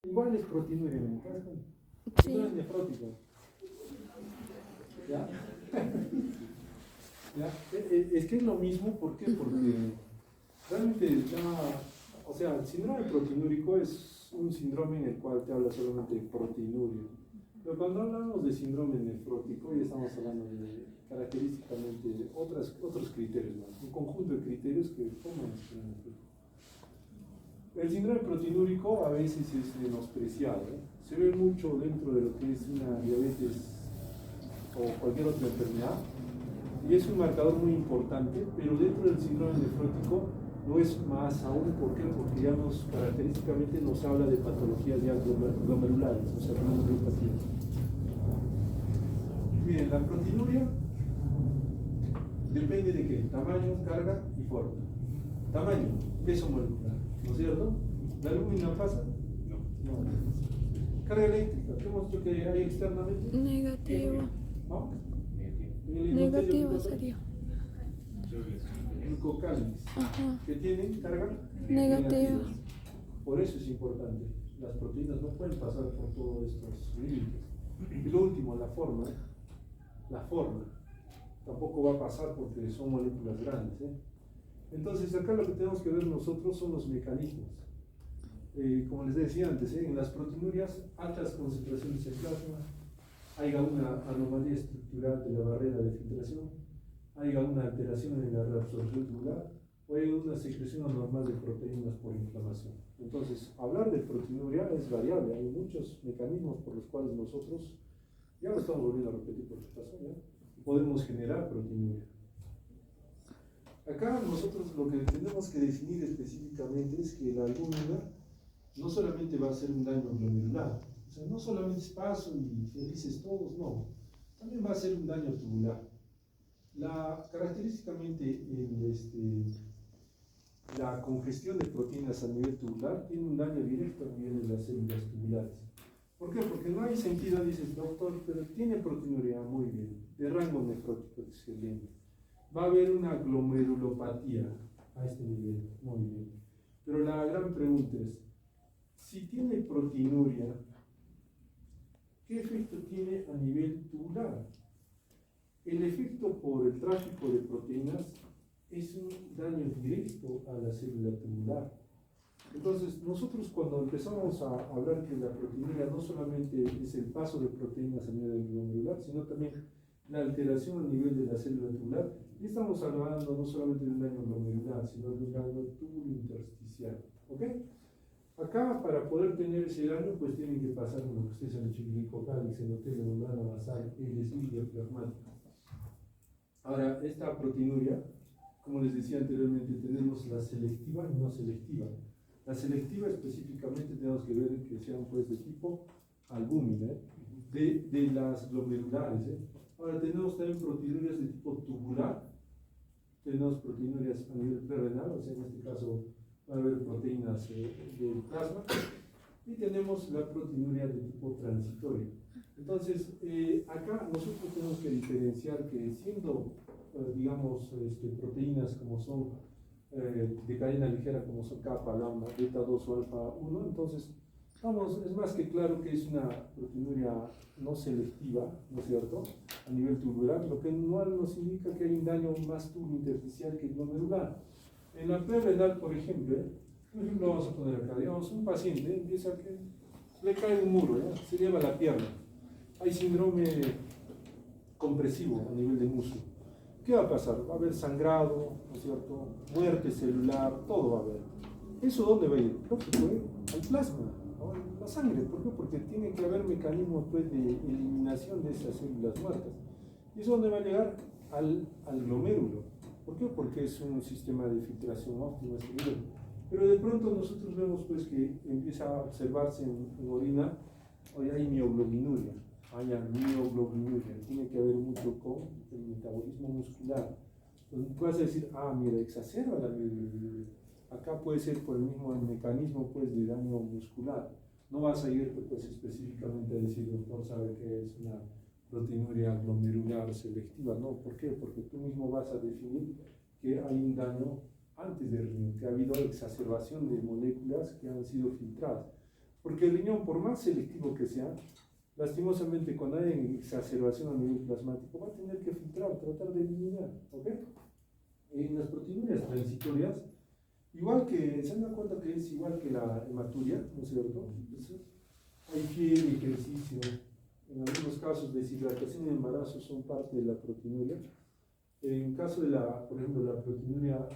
Igual es proteinuria, ¿me entiendes? Sí. No es nefrótico. ¿Ya? ¿Ya? Es que es lo mismo, ¿por qué? Porque realmente o sea, el síndrome proteinúrico es un síndrome en el cual te habla solamente de proteinuria. Pero cuando hablamos de síndrome nefrótico, ya estamos hablando de característicamente otros criterios, ¿no? Un conjunto de criterios que forman el síndrome nefrótico. El síndrome proteinúrico a veces es menospreciado, ¿eh? Se ve mucho dentro de lo que es una diabetes o cualquier otra enfermedad, y es un marcador muy importante, pero dentro del síndrome nefrótico no es más aún. ¿Por qué? Porque ya característicamente nos habla de patologías ya glomerulares, o sea, glomerulopatías. Miren, la proteinuria depende de qué: tamaño, carga y forma. Tamaño, peso molecular, ¿no es cierto? ¿La albúmina pasa? No. Carga eléctrica, ¿qué hemos dicho que hay externamente? Negativo. ¿No? Negativo sería. Glucocáliz, Ajá. que tienen carga Negativa. Por eso es importante. Las proteínas no pueden pasar por todos estos límites. Y lo último, la forma. La forma tampoco va a pasar porque son moléculas grandes, ¿eh? Entonces acá lo que tenemos que ver nosotros son los mecanismos. Como les decía antes, en las proteinurias, altas concentraciones en plasma, hay una anomalía estructural de la barrera de filtración, hay una alteración en la reabsorción tubular, o hay una secreción anormal de proteínas por inflamación. Entonces, hablar de proteinuria es variable, hay muchos mecanismos por los cuales nosotros, ya lo estamos volviendo a repetir por si pasó, ¿ya? Podemos generar proteinuria. Acá nosotros lo que tenemos que definir específicamente es que la albúmina no solamente va a ser un daño glomerular, o sea, no solamente es paso y felices todos, no, también va a ser un daño tubular. Característicamente la congestión de proteínas a nivel tubular tiene un daño directo a nivel de las células tubulares. ¿Por qué? Porque no hay sentido, dices, doctor, pero tiene proteinuria, muy bien, de rango nefrótico, excelente. Va a haber una glomerulopatía a este nivel, muy bien. Pero la gran pregunta es, si tiene proteinuria, ¿qué efecto tiene a nivel tubular? El efecto por el tráfico de proteínas es un daño directo a la célula tubular. Entonces, nosotros cuando empezamos a hablar que la proteinuria no solamente es el paso de proteínas a nivel glomerular, sino también la alteración a nivel de la célula tubular, y estamos hablando no solamente de un daño glomerular, sino de un daño tubulointersticial. ¿Ok? Acá, para poder tener ese daño, pues tienen que pasar lo que ustedes han dicho: glicocáliz, endotelium, membrana basal, el desvío plasmático. Ahora, esta proteinuria, como les decía anteriormente, tenemos la selectiva y no selectiva. La selectiva específicamente tenemos que ver que sean pues de tipo albúmina, de las glomerulares, ¿eh? Ahora tenemos también proteinurias de tipo tubular, tenemos proteinurias a nivel prerrenal, o sea, en este caso va a haber proteínas del plasma, y tenemos la proteinuria de tipo transitorio. Entonces, acá nosotros tenemos que diferenciar que siendo, digamos, proteínas como son de cadena ligera, como son kappa, lambda, beta 2 o alfa 1, entonces es más que claro que es una proteinuria no selectiva, ¿no es cierto?, a nivel tubular, lo que no nos indica que hay un daño más tubulointersticial que glomerular. En la prerrenal, por ejemplo, vamos a poner acá, digamos, un paciente empieza que le cae un muro, ¿ya? Se lleva la pierna, hay síndrome compresivo a nivel de músculo. ¿Qué va a pasar? Va a haber sangrado, ¿no es cierto?, muerte celular, todo va a haber. ¿Eso dónde va a ir? Lógico, al plasma, ¿no?, la sangre. ¿Por qué? Porque tiene que haber mecanismos pues, de eliminación de esas células muertas. ¿Y eso dónde va a llegar? Al glomérulo. ¿Por qué? Porque es un sistema de filtración óptimo este nivel. Pero de pronto nosotros vemos pues, que empieza a observarse en orina, hoy hay mioglobinuria. Hay mioglobinuria, tiene que ver mucho con el metabolismo muscular. Entonces vas a decir, mira, exacerba la mioglobinuria. Acá puede ser por el mismo mecanismo pues, de daño muscular. No vas a ir pues, específicamente a decir, doctor, sabe que es una proteinuria glomerular selectiva. No, ¿por qué? Porque tú mismo vas a definir que hay un daño antes del riñón, que ha habido exacerbación de moléculas que han sido filtradas. Porque el riñón, por más selectivo que sea, lastimosamente cuando hay exacerbación a nivel plasmático, va a tener que filtrar, tratar de eliminar, ¿ok? En las proteinurias transitorias, igual que, se dan cuenta que es igual que la hematuria, ¿no es cierto? Entonces, hay fiebre, ejercicio, en algunos casos deshidratación y embarazo son parte de la proteinuria. En caso de por ejemplo, la proteinuria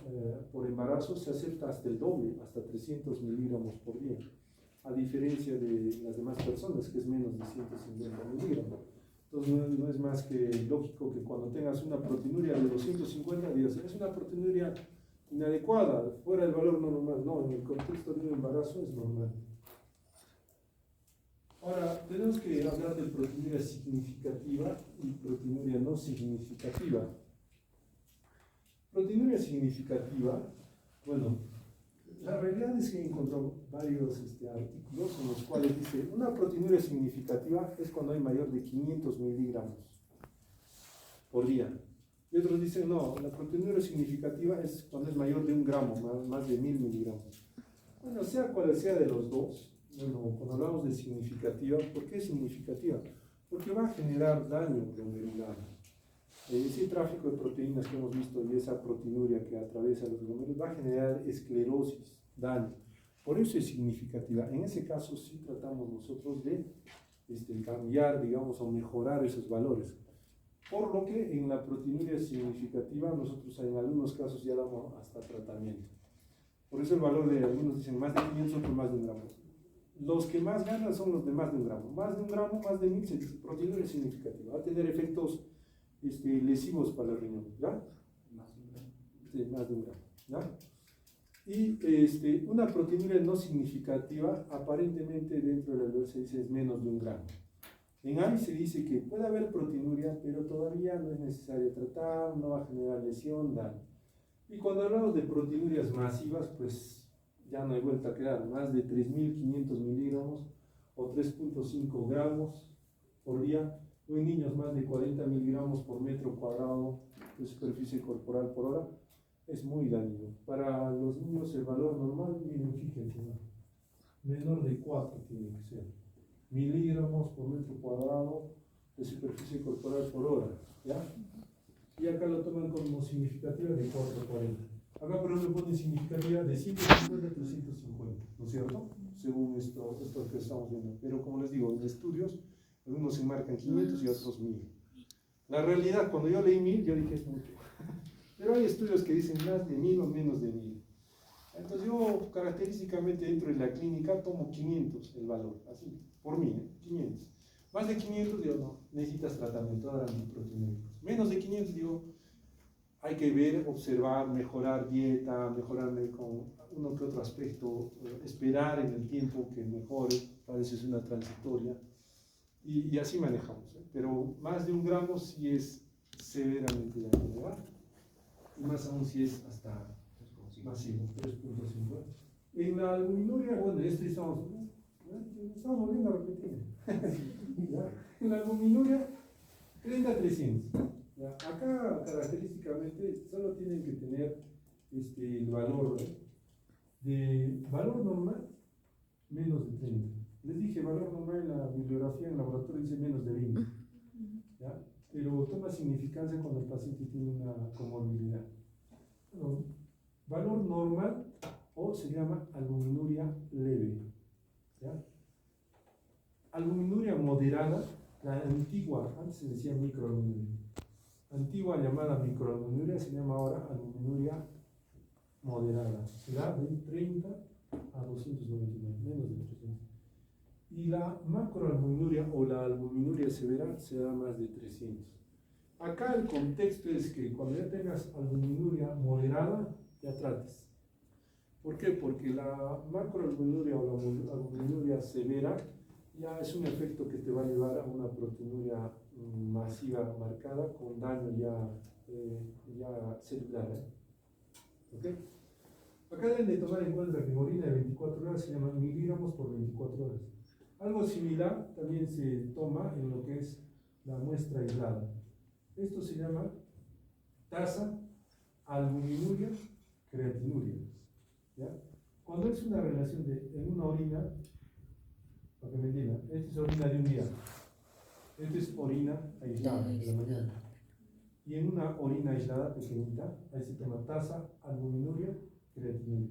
por embarazo se acepta hasta el doble, hasta 300 miligramos por día, a diferencia de las demás personas, que es menos de 150 miligramos. Entonces no es más que lógico que cuando tengas una proteinuria de 250 días, es una proteinuria inadecuada, fuera del valor normal. No, en el contexto de un embarazo es normal. Ahora, tenemos que hablar de proteinuria significativa y proteinuria no significativa. Proteinuria significativa, bueno, la realidad es que he encontrado varios artículos en los cuales dice una proteinuria significativa es cuando hay mayor de 500 miligramos por día. Y otros dicen no, la proteinuria significativa es cuando es mayor de 1 gramo, más de 1000 miligramos. Bueno, sea cual sea de los dos, bueno, cuando hablamos de significativa, ¿por qué es significativa? Porque va a generar daño glomerular. Ese tráfico de proteínas que hemos visto y esa proteinuria que atraviesa los glomérulos va a generar esclerosis, daño. Por eso es significativa. En ese caso sí tratamos nosotros de cambiar, digamos, o mejorar esos valores. Por lo que en la proteinuria significativa nosotros en algunos casos ya damos hasta tratamiento. Por eso el valor de algunos dicen más de 500, otros más de 1 gramo. Los que más ganan son los de más de 1 gramo. Más de 1 gramo, más de 1000, proteinuria significativa. Va a tener efectos lesivos para el riñón, ¿ya? Sí, más de 1 gramo, ¿ya? Y una proteinuria no significativa, aparentemente dentro de la LOE se dice es menos de 1 gramo. En AI se dice que puede haber proteinuria, pero todavía no es necesario tratar, no va a generar lesión, daño. Y cuando hablamos de proteinurias masivas, pues ya no hay vuelta a quedar, más de 3.500 miligramos o 3.5 gramos por día. En niños más de 40 miligramos por metro cuadrado de superficie corporal por hora, es muy dañino. Para los niños el valor normal, miren, fíjense, ¿no? Menor de 4 tiene que ser. Miligramos por metro cuadrado de superficie corporal por hora, ¿ya? Y acá lo toman como significativa de 440. Acá, por ejemplo, ponen significativa de 150 a 350, ¿no es cierto? Según esto que estamos viendo. Pero como les digo, en estudios, algunos se marcan 500 y otros 1000. La realidad, cuando yo leí 1000, yo dije es mucho. Pero hay estudios que dicen más de 1000 o menos de 1000. Entonces yo característicamente dentro de la clínica tomo 500 el valor, así, por mí, 500. Más de 500 digo, no, necesitas tratamiento, ahora antiproteinúricos. Menos de 500 digo, hay que ver, observar, mejorar dieta, mejorar con uno que otro aspecto, esperar en el tiempo que mejore, a veces es una transitoria. Y así manejamos, ¿eh? Pero más de 1 gramo sí es severamente dañino, ¿verdad? Y más aún si es hasta masivo, 3.5. En la albuminuria, bueno, esto estamos volviendo a repetir. ¿Ya? En la albuminuria, 30 a 300. ¿Ya? Acá característicamente solo tienen que tener el valor, ¿eh? De valor normal, menos de 30. Les dije, valor normal en la bibliografía, en el laboratorio dice menos de 20. ¿Ya? Pero toma significancia cuando el paciente tiene una comorbilidad. Bueno, valor normal o se llama albuminuria leve. ¿Ya? Albuminuria moderada, la antigua, antes se decía microalbuminuria. Antigua llamada microalbuminuria se llama ahora albuminuria moderada. Será de 30 a 299, menos de 300. Y la macroalbuminuria o la albuminuria severa se da más de 300. Acá el contexto es que cuando ya tengas albuminuria moderada, ya trates. ¿Por qué? Porque la macroalbuminuria o la albuminuria severa ya es un efecto que te va a llevar a una proteinuria masiva marcada con daño ya celular. ¿Okay? Acá deben de tomar en cuenta que orina de 24 horas se llama miligramos por 24 horas. Algo similar también se toma en lo que es la muestra aislada. Esto se llama tasa albuminuria creatinuria. ¿Ya? Cuando es una relación en una orina, esta es orina de un día. Esta es orina aislada de la mañana. Y en una orina aislada pequeñita, ahí se toma tasa, albuminuria, creatinuria.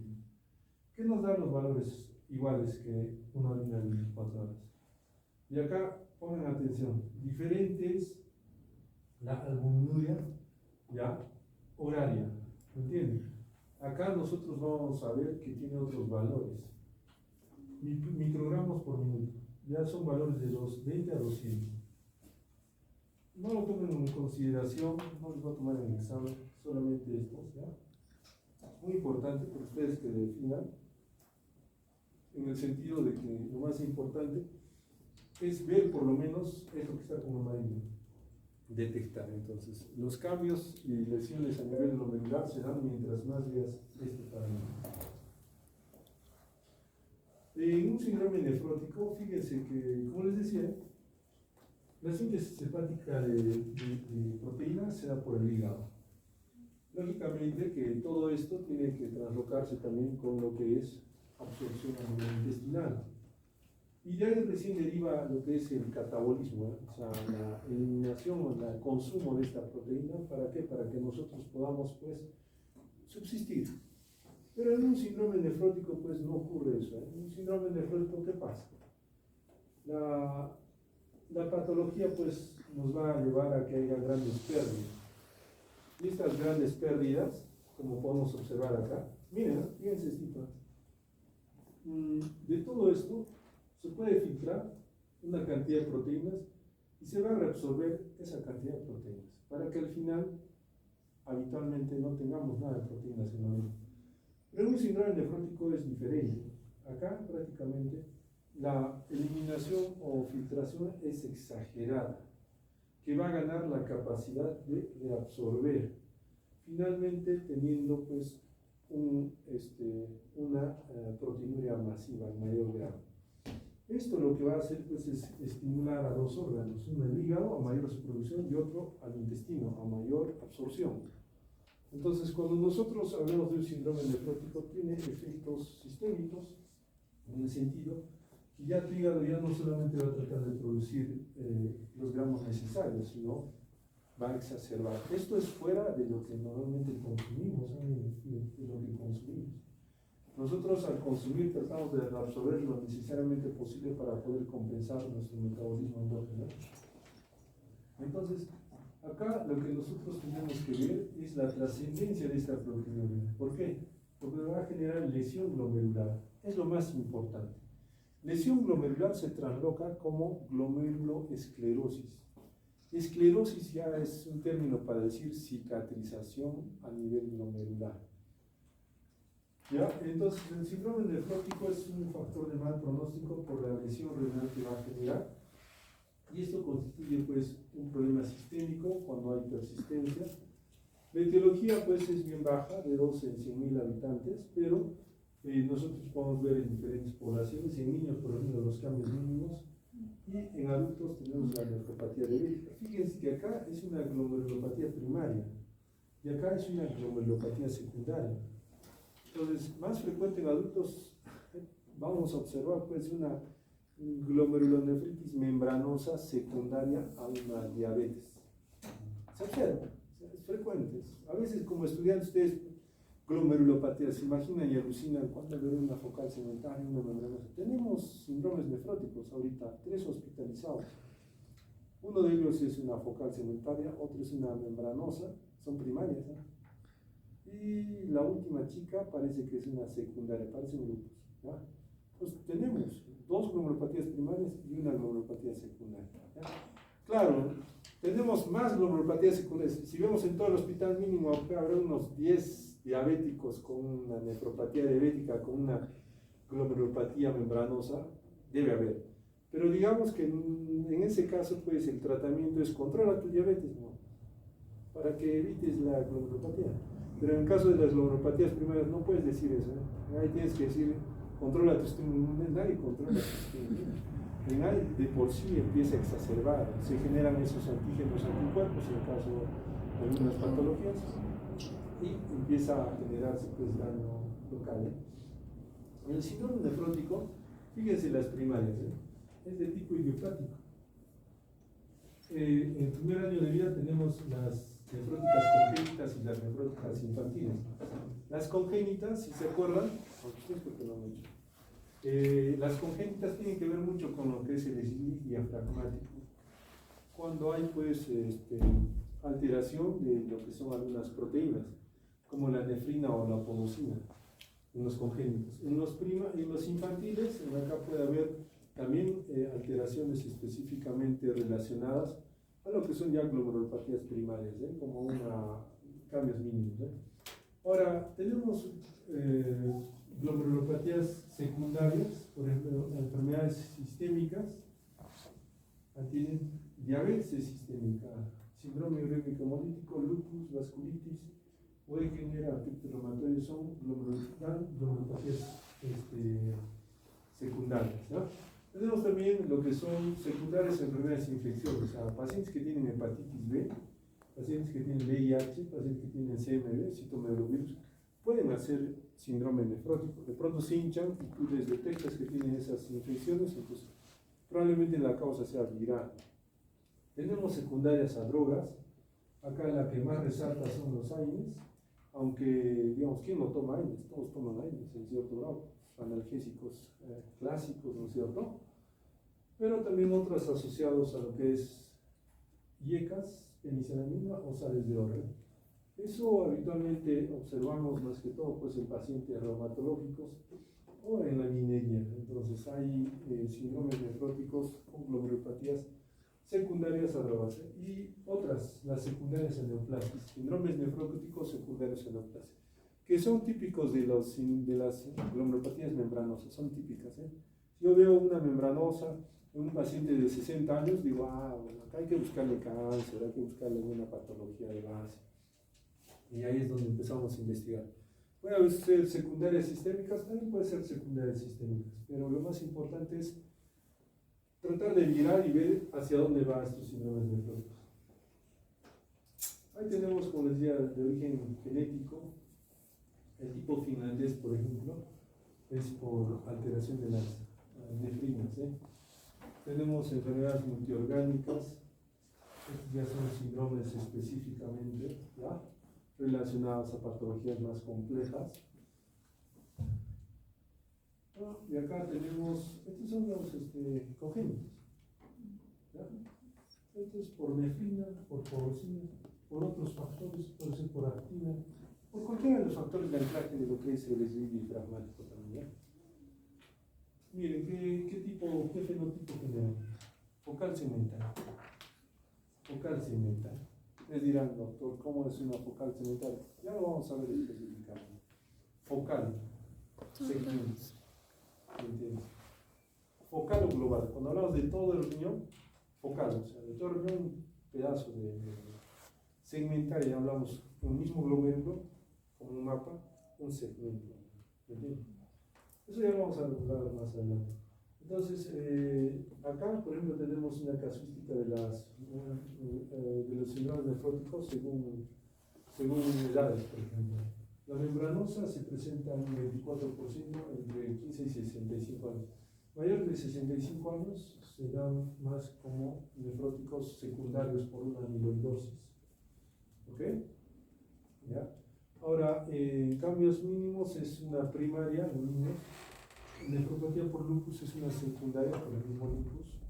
¿Qué nos da los valores iguales que una orina de 24 horas? Y acá pongan atención, diferentes la albuminuria ya horaria, ¿me entienden? Acá nosotros vamos a ver que tiene otros valores, microgramos por minuto, ya son valores de 20 a 200. No lo tomen en consideración, no les voy a tomar en el examen, solamente estos, ¿ya? Muy importante para ustedes que definan, en el sentido de que lo más importante es ver por lo menos eso que está como amarillo, detectar. Entonces, los cambios y lesiones a nivel glomerular se dan mientras más veas este parámetro. En un síndrome nefrótico, fíjense que, como les decía, la síntesis hepática de proteínas se da por el hígado. Lógicamente que todo esto tiene que traslocarse también con lo que es absorción a nivel intestinal. Y de ahí recién deriva lo que es el catabolismo, ¿eh? O sea, la eliminación o el consumo de esta proteína. ¿Para qué? Para que nosotros podamos, pues, subsistir. Pero en un síndrome nefrótico, pues, no ocurre eso, ¿eh? En un síndrome nefrótico, ¿qué pasa? La patología, pues, nos va a llevar a que haya grandes pérdidas. Y estas grandes pérdidas, como podemos observar acá, miren, ¿eh? Fíjense esta. De todo esto se puede filtrar una cantidad de proteínas y se va a reabsorber esa cantidad de proteínas para que al final habitualmente no tengamos nada de proteínas en la orina. Pero en un síndrome nefrótico es diferente. Acá prácticamente la eliminación o filtración es exagerada, que va a ganar la capacidad de reabsorber, finalmente teniendo pues una proteinuria masiva en mayor grado. Esto lo que va a hacer pues es estimular a dos órganos, uno el hígado a mayor producción y otro al intestino a mayor absorción. Entonces, cuando nosotros hablamos de un síndrome nefrótico, tiene efectos sistémicos en el sentido que ya tu hígado ya no solamente va a tratar de producir los gramos necesarios, sino va a exacerbar. Esto es fuera de lo que normalmente consumimos, de lo que consumimos. Nosotros al consumir tratamos de absorber lo necesariamente posible para poder compensar nuestro metabolismo endógeno. Entonces, acá lo que nosotros tenemos que ver es la trascendencia de esta proteinuria. ¿Por qué? Porque va a generar lesión glomerular. Es lo más importante. Lesión glomerular se trasloca como glomeruloesclerosis. Esclerosis ya es un término para decir cicatrización a nivel glomerular. ¿Ya? Entonces, el síndrome nefrótico es un factor de mal pronóstico por la lesión renal que va a generar. Y esto constituye pues un problema sistémico cuando hay persistencia. La etiología pues es bien baja, de 12 en 100.000 habitantes, pero nosotros podemos ver en diferentes poblaciones, en niños por ejemplo los cambios mínimos, y en adultos tenemos la nefropatía diabética. Fíjense que acá es una glomerulopatía primaria y acá es una glomerulopatía secundaria. Entonces, más frecuente en adultos vamos a observar pues una glomerulonefritis membranosa secundaria a una diabetes. Se observa, es frecuente. A veces como estudiantes ustedes glomerulopatía se imaginan y alucinan cuando ven una focal segmentaria, una membranosa. Tenemos síndromes nefróticos ahorita, 3 hospitalizados. Uno de ellos es una focal segmentaria, otro es una membranosa, son primarias, ¿eh? Y la última chica parece que es una secundaria, parecen grupos, ¿ya? Pues tenemos 2 glomerulopatías primarias y una glomerulopatía secundaria, ¿ya? Claro, tenemos más glomerulopatías secundarias. Si vemos en todo el hospital mínimo, habrá unos 10 diabéticos con una nefropatía diabética, con una glomerulopatía membranosa, debe haber. Pero digamos que en ese caso, pues el tratamiento es controla tu diabetes, ¿no? Para que evites la glomerulopatía. Pero en el caso de las glomerulopatías primarias no puedes decir eso, ¿eh? Ahí tienes que decir, controla tu estímulo, nadie controla tu estímulo. En ahí de por sí empieza a exacerbar, se generan esos antígenos anticuerpos en el caso de algunas patologías y empieza a generarse pues daño local, ¿eh? En el síndrome nefrótico, fíjense las primarias, ¿eh? Es de tipo idiopático. En el primer año de vida tenemos las nefróticas congénitas y las nefróticas infantiles. Las congénitas, si se acuerdan, ustedes creo que lo han hecho, las congénitas tienen que ver mucho con lo que es el eslip diafragmático. Cuando hay pues alteración de lo que son algunas proteínas, como la nefrina o la podosina, en los congénitos. En los infantiles, acá puede haber también alteraciones específicamente relacionadas a lo que son ya glomerulopatías primarias, como cambios mínimos. Ahora, tenemos glomerulopatías secundarias, por ejemplo, enfermedades sistémicas, tienen diabetes sistémica, síndrome urémico hemolítico, lupus, vasculitis, Wegener, artritis reumatoide, son glomerulopatías secundarias, ¿no? Tenemos también lo que son secundarias enfermedades infecciosas, o sea, pacientes que tienen hepatitis B, pacientes que tienen VIH, pacientes que tienen CMV, citomegalovirus, pueden hacer síndrome nefrótico. De pronto se hinchan y tú les detectas que tienen esas infecciones, entonces probablemente la causa sea viral. Tenemos secundarias a drogas. Acá la que más resalta son los AINES, aunque, digamos, ¿quién no toma AINES? Todos toman AINES en cierto grado, analgésicos clásicos, ¿no es cierto? Pero también otros asociados a lo que es IECAS, penicilamina o sales de oro. Eso habitualmente observamos más que todo pues, en pacientes reumatológicos o en la minería. Entonces hay síndromes nefróticos con glomerulopatías secundarias a drogas y otras, las secundarias a neoplasias, síndromes nefróticos secundarios a neoplasias, que son típicos de las glomerulopatías membranosas, son típicas. Si yo veo una membranosa en un paciente de 60 años, digo, bueno, acá hay que buscarle cáncer, hay que buscarle alguna patología de base. Y ahí es donde empezamos a investigar. Puede ser secundarias sistémicas, también puede ser secundarias sistémicas, pero lo más importante es tratar de mirar y ver hacia dónde van estos síndromes nefróticos. Ahí tenemos, como les decía, de origen genético. El tipo finlandés, por ejemplo, es por alteración de las nefrinas. Tenemos enfermedades multiorgánicas, estos ya son síndromes específicamente, ¿ya?, relacionadas a patologías más complejas. Y acá tenemos, estos son los congénitos. ¿Ya? Esto es por nefrina, por porosina, por otros factores, puede ser por actina, por cualquiera de los factores de anclaje de lo que es el eslip diafragmático también. Miren, ¿qué fenotipo genera? Focal segmental. Focal segmental. Les dirán, doctor, ¿cómo es una focal segmental? Ya lo vamos a ver específicamente. Focal segmental. ¿Entiendes? Focal o global. Cuando hablamos de todo el riñón, focal, o sea, de todo el riñón, un pedazo de segmental, y hablamos de un mismo glomérulo, como un mapa, un segmento. ¿Entiendes? Eso ya lo vamos a hablar más adelante. Entonces, acá, por ejemplo, tenemos una casuística de los síndromes nefróticos según edades, por ejemplo. La membranosa se presenta en un 24% entre 15 y 65 años. Mayores de 65 años se dan más como nefróticos secundarios por una amiloidosis. ¿Ok? ¿Ya? Ahora, cambios mínimos es una primaria en niños. Nefropatía por lupus es una secundaria por el mismo lupus.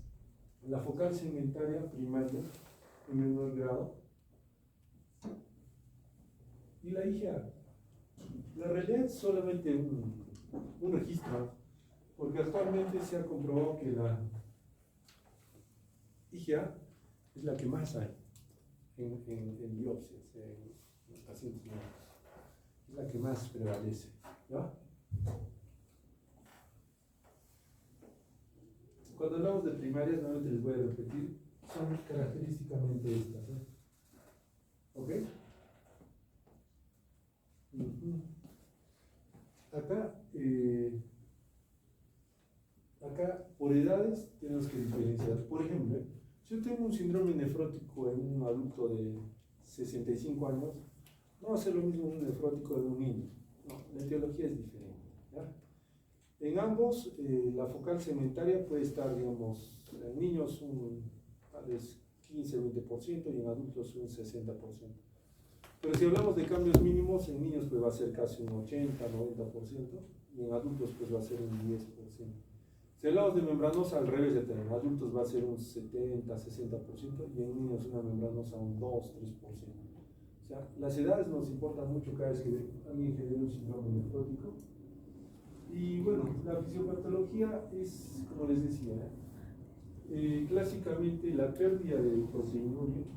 La focal segmentaria primaria en menor grado. Y la IgA. La realidad es solamente un registro, porque actualmente se ha comprobado que la IgA es la que más hay en biopsias, en pacientes nuevos. Es la que más prevalece. ¿Ya? Cuando hablamos de primarias, nuevamente les voy a repetir, son característicamente estas. ¿Ok? Acá, por edades, tenemos que diferenciar. Por ejemplo, si yo tengo un síndrome nefrótico en un adulto de 65 años, no va a ser lo mismo un nefrótico de un niño. No, la etiología es diferente. ¿Ya? En ambos, la focal segmentaria puede estar, digamos, sea, en niños tal vez 15-20% y en adultos un 60%. Pero si hablamos de cambios mínimos, en niños pues va a ser casi un 80-90% y en adultos pues va a ser un 10%. Si hablamos de membranosa, al revés, en adultos va a ser un 70-60% y en niños una membranosa un 2-3%. O sea, las edades nos importan mucho cada vez que alguien genera un síndrome nefrótico. Y bueno, la fisiopatología es, como les decía, clásicamente la pérdida de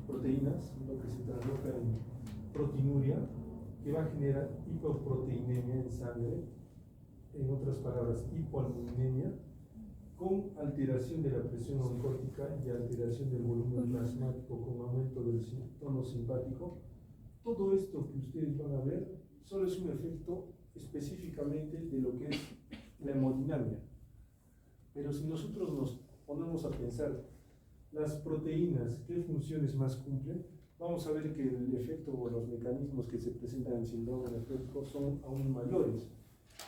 proteínas, lo que se transloca en proteinuria, que va a generar hipoproteinemia en sangre, en otras palabras, hipoalbuminemia, con alteración de la presión oncótica y alteración del volumen plasmático con aumento del tono simpático. Todo esto que ustedes van a ver solo es un efecto específicamente de lo que es la hemodinamia. Pero si nosotros nos ponemos a pensar las proteínas, qué funciones más cumplen, vamos a ver que el efecto o los mecanismos que se presentan en el síndrome nefrótico son aún mayores.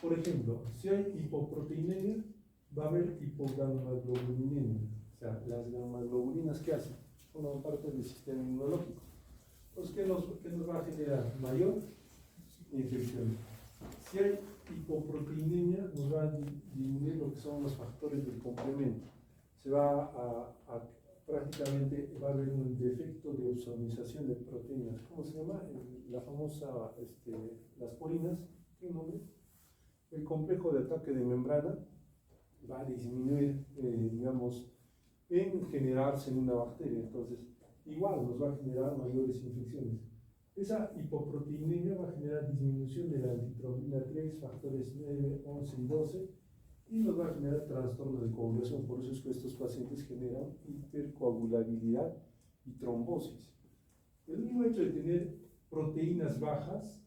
Por ejemplo, si hay hipoproteinemia, va a haber hipogamaglobulinemia. O sea, las gamaglobulinas, ¿qué hacen? Forman parte del sistema inmunológico. Pues, ¿qué nos va a generar? Mayor infección. Si hay hipoproteinemia, nos va a disminuir lo que son los factores del complemento. Se va prácticamente va a haber un defecto de ozonización de proteínas. ¿Cómo se llama? La famosa, las porinas, ¿qué nombre? El complejo de ataque de membrana va a disminuir, digamos, en generarse en una bacteria. Entonces, igual nos va a generar mayores infecciones. Esa hipoproteinemia va a generar disminución de la antitrombina 3, factores 9, 11 y 12, y nos va a generar trastorno de coagulación. Por eso es que estos pacientes generan hipercoagulabilidad y trombosis. El mismo hecho de tener proteínas bajas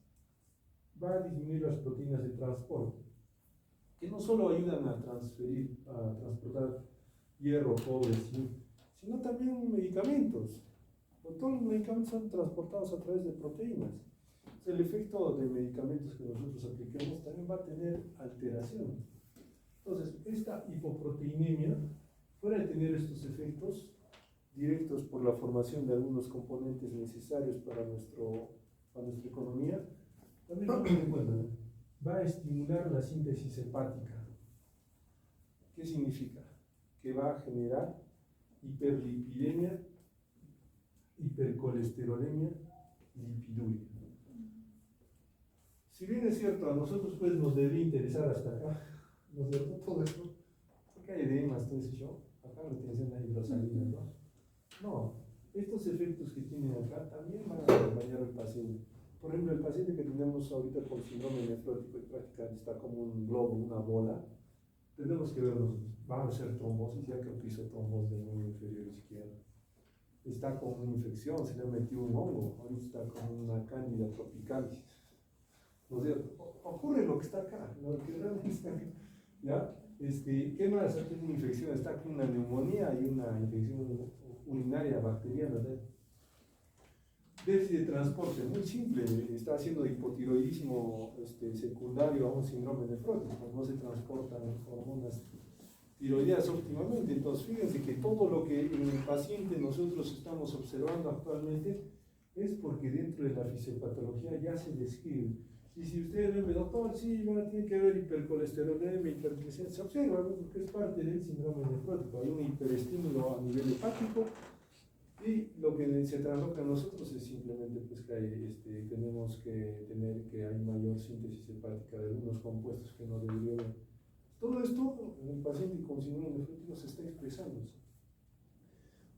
va a disminuir las proteínas de transporte, que no solo ayudan a transportar hierro, cobre, zinc, sino también medicamentos. Todos los medicamentos son transportados a través de proteínas. El efecto de medicamentos que nosotros apliquemos también va a tener alteraciones. Entonces, esta hipoproteinemia, fuera de tener estos efectos directos por la formación de algunos componentes necesarios para nuestra economía, también vamos en cuenta, va a estimular la síntesis hepática. ¿Qué significa? Que va a generar hiperlipidemia, hipercolesterolemia, lipiduria. Si bien es cierto, a nosotros pues nos debería interesar hasta acá, ¿no es cierto? Todo esto, porque hay edemas, todo ese show, acá retención de hidrosalina, ¿no? No, estos efectos que tienen acá también van a acompañar al paciente. Por ejemplo, el paciente que tenemos ahorita con síndrome nefrótico y prácticamente está como un globo, una bola, tenemos que vernos, va a ser trombosis, ya que hizo trombosis del miembro inferior izquierdo. Está con una infección, se le ha metido un hongo, ahorita está con una cándida tropicalis. ¿No es cierto? Ocurre lo que está acá, lo que realmente está acá. ¿Ya? ¿Qué más? Tiene una infección, está con una neumonía y una infección urinaria bacteriana. Déficit de transporte, muy simple, está haciendo hipotiroidismo secundario a un síndrome nefrótico, no se transportan hormonas tiroideas óptimamente. Entonces, fíjense que todo lo que en el paciente nosotros estamos observando actualmente es porque dentro de la fisiopatología ya se describe. Y si ustedes ven, doctor, sí, tiene que haber hipercolesterolemia, hiperglicemia, se observa, ¿no? Porque es parte del síndrome nefrótico. Hay un hiperestímulo a nivel hepático y lo que se transloca en nosotros es simplemente pues, que tenemos que tener que hay mayor síntesis hepática de algunos compuestos que no debería haber. Todo esto en el paciente con síndrome nefrótico se está expresando.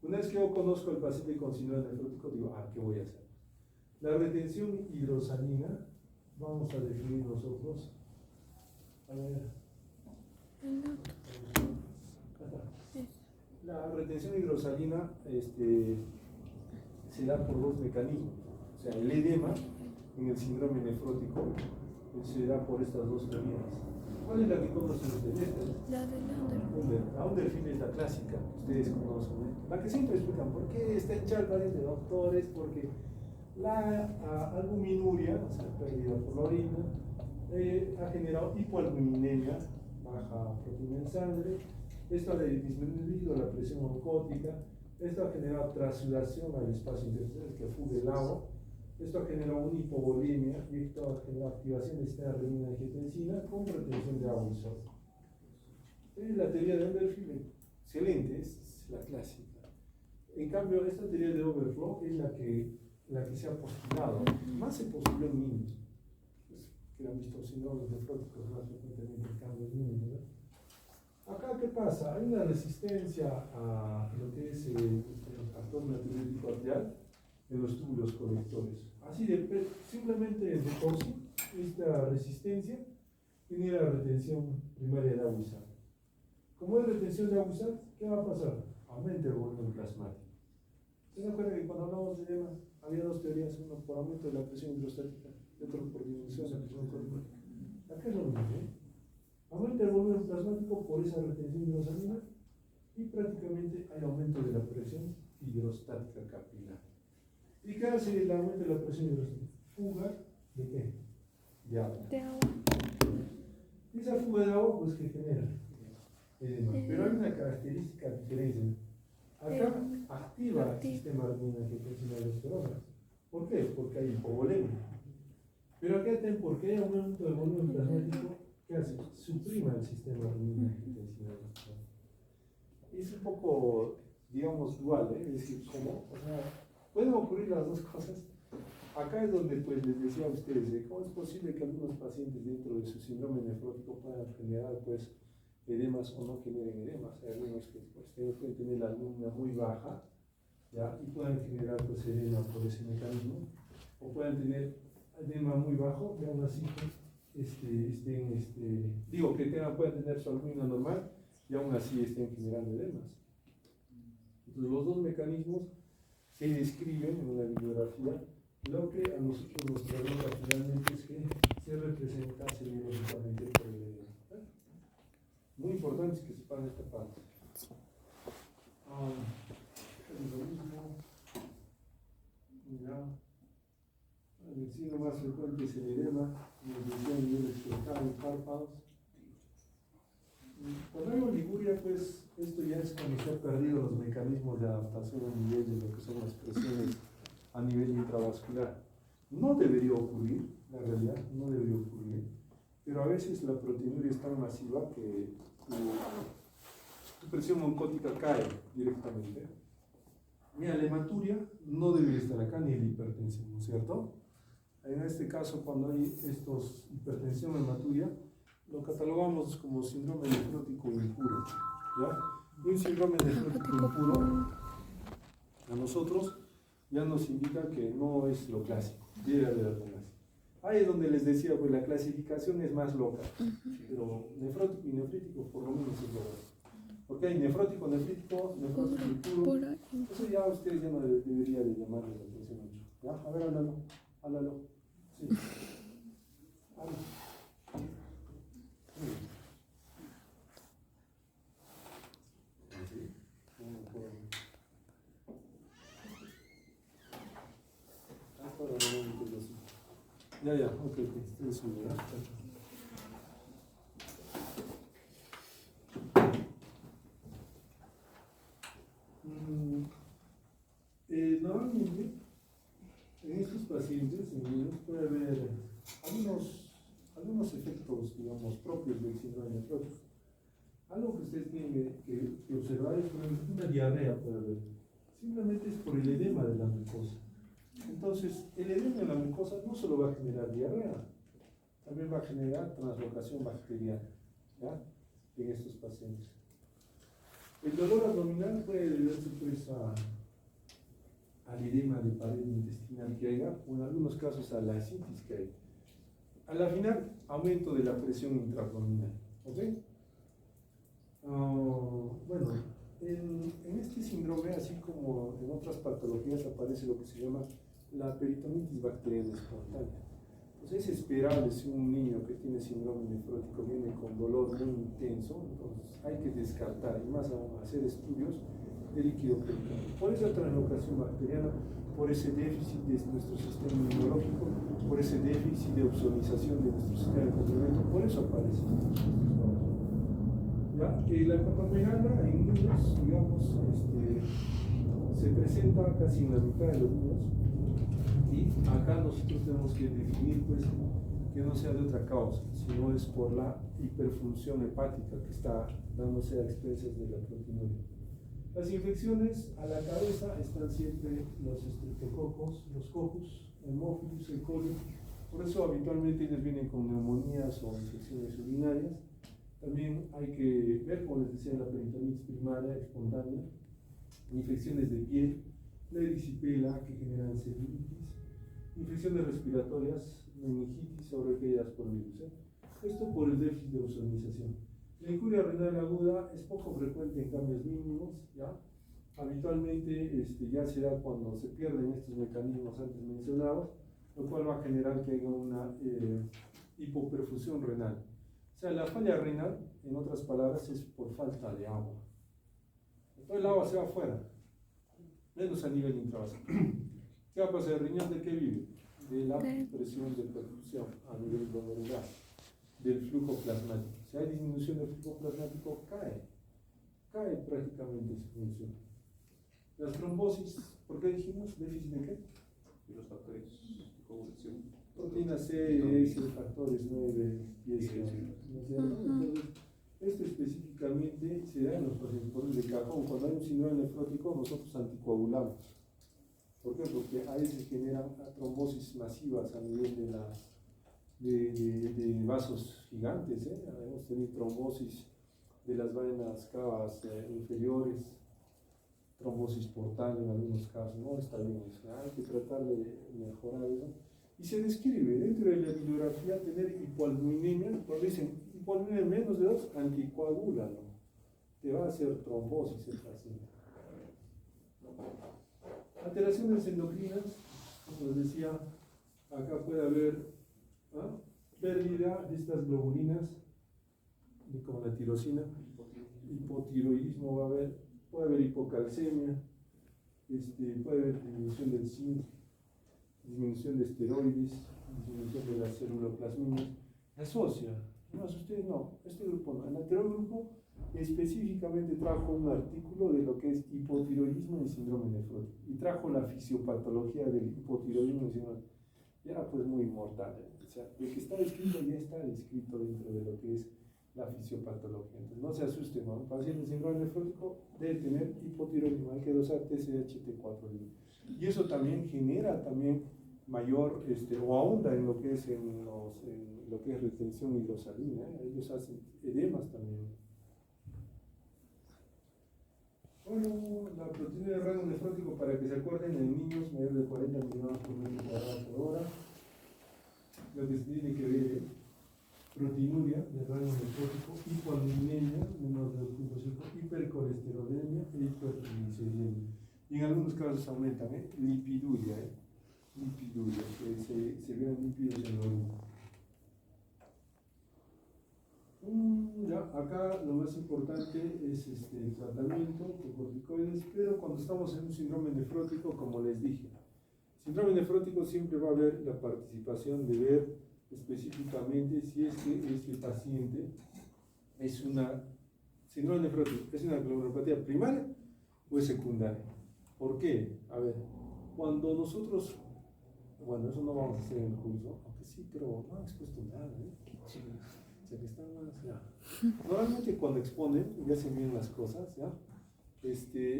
Una vez que yo conozco al paciente con síndrome nefrótico, digo, ¿qué voy a hacer? La retención hidrosalina, vamos a definir nosotros. A ver. La retención hidrosalina se da por dos mecanismos. O sea, el edema en el síndrome nefrótico se da por estas dos vías. ¿Cuál es la que conocen ustedes? La de La Underfield es la clásica, ustedes conocen, ¿eh? La que siempre explican por qué está hinchado el paciente de doctores, porque la albuminuria, o sea, pérdida por la orina, ha generado hipoalbuminemia, baja proteína en sangre, Esto ha disminuido la presión oncótica, esto ha generado transudación al espacio intersticial que fuga el agua, esto ha generado una hipovolemia y esto ha generado activación del sistema renina-angiotensina con retención de agua y sodio. Es la teoría de Overfield, excelente, es la clásica. En cambio, esta teoría de overflow es la que se ha postulado, más se postuló en niños, pues, que han visto síndromes nefróticos más frecuentemente en cambios niños, ¿no? Acá, ¿qué pasa? Hay una resistencia a lo que es el factor natriúrico arterial en los túbulos colectores. Así de simplemente de por sí, esta resistencia genera retención primaria de agua y sal. Como es retención de agua y sal, ¿qué va a pasar? Aumenta el volumen plasmático. ¿Se acuerdan que cuando hablamos de edemas había dos teorías, uno por aumento de la presión hidrostática y otro por disminución de la presión corporal? Acá es lo mismo, ¿eh? Aumenta el volumen plasmático por esa retención hidrosalina y prácticamente hay aumento de la presión hidrostática capilar. ¿Y qué hace el aumento de la presión hidrostática? Fuga de qué? De agua. De agua. Y esa fuga de agua, pues, ¿qué genera? Edema. Pero hay una característica diferente. Acá activa el sistema renina-angiotensina aldosterona. ¿Por qué? Porque hay hipovolemia. Pero acá ten, porque hay aumento del volumen plasmático, ¿qué hace? Suprima el sistema renina-angiotensina aldosterona. Es un poco, digamos, dual, ¿eh? Es decir, ¿cómo? O sea, pueden ocurrir las dos cosas. Acá es donde, pues, les decía a ustedes, ¿cómo es posible que algunos pacientes dentro de su síndrome nefrótico puedan generar, pues, edemas o no generen edemas? Hay algunos que, pues, pueden tener la albúmina muy baja, ¿ya? Y pueden generar, pues, edema por ese mecanismo, o pueden tener edema muy bajo, y aún así, pueden tener su albúmina normal, y aún así estén generando edemas. Entonces, los dos mecanismos se describen en una bibliografía. Lo que a nosotros nos pregunta finalmente es que se representa semiológicamente por el edema. Muy importante que sepan esta parte. El signo más frecuente es el edema, disminución de niveles focales en párpados. Cuando hay oliguria, pues esto ya es cuando se han perdido los mecanismos de adaptación a nivel de lo que son las presiones a nivel intravascular. No debería ocurrir, la realidad, no debería ocurrir, pero a veces la proteinuria es tan masiva que tu presión oncótica cae directamente. Mira, la hematuria no debería estar acá, ni la hipertensión, ¿no es cierto? En este caso, cuando hay estos hipertensión hematuria, lo catalogamos como síndrome nefrótico impuro, ¿ya? Y un síndrome nefrótico impuro a nosotros ya nos indica que no es lo clásico, debe haber algo más. Ahí es donde les decía, pues la clasificación es más loca, pero nefrótico y nefrítico por lo menos es lo básico. Porque hay nefrótico, nefrítico impuro, eso ya ustedes ya no debería de llamarles la atención mucho. ¿Ya? A ver, háblalo. Sí. Háblalo. Ya, ok, estoy subiendo. Normalmente, en estos pacientes, en niños, puede haber algunos efectos, digamos, propios del síndrome nefrótico. Algo que ustedes tienen que observar es, por ejemplo, una diarrea puede haber. Simplemente es por el edema de la mucosa. Entonces, el edema de la mucosa no solo va a generar diarrea, también va a generar translocación bacteriana, ¿ya? En estos pacientes. El dolor abdominal puede deberse, pues, al edema de pared intestinal que haya, o en algunos casos a la ascitis que hay. A la final, aumento de la presión intraabdominal, ¿ok? Bueno, en este síndrome, así como en otras patologías, aparece lo que se llama la peritonitis bacteriana espontánea. Entonces es esperable si un niño que tiene síndrome nefrótico viene con dolor muy intenso, entonces hay que descartar y más aún hacer estudios de líquido peritoneal. Por esa translocación bacteriana, por ese déficit de nuestro sistema inmunológico, por ese déficit de ozonización de nuestro sistema de complemento, por eso aparece. ¿Ya? La hepatomegalia en niños, digamos, se presenta casi en la mitad de los niños, y acá nosotros tenemos que definir pues que no sea de otra causa, sino es por la hiperfunción hepática que está dándose a expensas de la proteinuria. Las infecciones a la cabeza están siempre los estreptococos, los coccus, Haemophilus, E. coli. Por eso habitualmente ellos vienen con neumonías o infecciones urinarias. También hay que ver, como les decía, la peritonitis primaria espontánea, infecciones de piel, la erisipela que generan celulitis, infecciones respiratorias, meningitis sobrecaídas por virus. Esto por el déficit de ozonización. La incuria renal aguda es poco frecuente en cambios mínimos, ¿ya? Habitualmente ya se da cuando se pierden estos mecanismos antes mencionados, lo cual va a generar que haya una hipoperfusión renal. O sea, la falla renal, en otras palabras, es por falta de agua. Todo el agua se va afuera, menos a nivel intravascular. ¿Qué va a pasar? ¿El riñón de qué vive? De la presión de perfusión a nivel glomerular, del flujo plasmático. Si hay disminución del flujo plasmático, cae prácticamente su función. Las trombosis, ¿por qué dijimos? ¿Déficit de qué? Y los factores de coagulación. Proteína C, S, factores 9, 10, ¿no es cierto? Entonces, esto específicamente se da en los pacientes por el de cajón. Cuando hay un síndrome nefrótico, nosotros anticoagulamos. ¿Por qué? Porque ahí se generan trombosis masivas a nivel de vasos gigantes. Hemos tenido trombosis de las venas cavas inferiores, trombosis portal en algunos casos. No está bien eso, hay que tratar de mejorar eso. Y se describe dentro de la bibliografía tener hipoalbuminemia. Cuando dicen hipoalbuminemia menos de 2, anticoagúlalo. Te va a hacer trombosis el paciente. Alteraciones endocrinas, como les decía, acá puede haber pérdida de estas globulinas, como la tirosina, hipotiroidismo va a haber, puede haber hipocalcemia, puede haber disminución del zinc, disminución de esteroides, disminución de las celuloplasminas. Asocia, no, ustedes no, este grupo no. El anterior grupo específicamente trajo un artículo de lo que es hipotiroidismo y síndrome nefrótico, y trajo la fisiopatología del hipotiroidismo y síndrome. Y era pues muy mortal, o sea, lo que está escrito ya está descrito dentro de lo que es la fisiopatología. Entonces no se asusten, ¿no? Un paciente síndrome nefrótico debe tener hipotiroidismo, hay que dosar TSH-T4, y eso también genera también mayor, o ahonda en lo que es lo que es retención hidrosalina, ellos hacen edemas también. Bueno, la proteína de rango nefrótico, para que se acuerden, en niños mayores de 40 miligramos por metro cuadrado por hora. Lo que se tiene que ver es proteinuria de rango nefrótico, hipoalbuminemia, menor de 2.5, hipercolesterolemia e hipertrigliceridemia. Y en algunos casos aumentan, lipiduria, lipiduria, que se vean lípidos en la orina. Ya, acá lo más importante es el tratamiento con corticoides, pero cuando estamos en un síndrome nefrótico, como les dije, síndrome nefrótico siempre va a haber la participación de ver específicamente si es que este paciente es una síndrome nefrótico, es una glomerulopatía primaria o es secundaria. ¿Por qué? A ver, cuando nosotros, bueno, eso no vamos a hacer en el curso, aunque sí, pero no han expuesto nada, que están más, ya. Normalmente cuando exponen y hacen bien las cosas, ¿ya?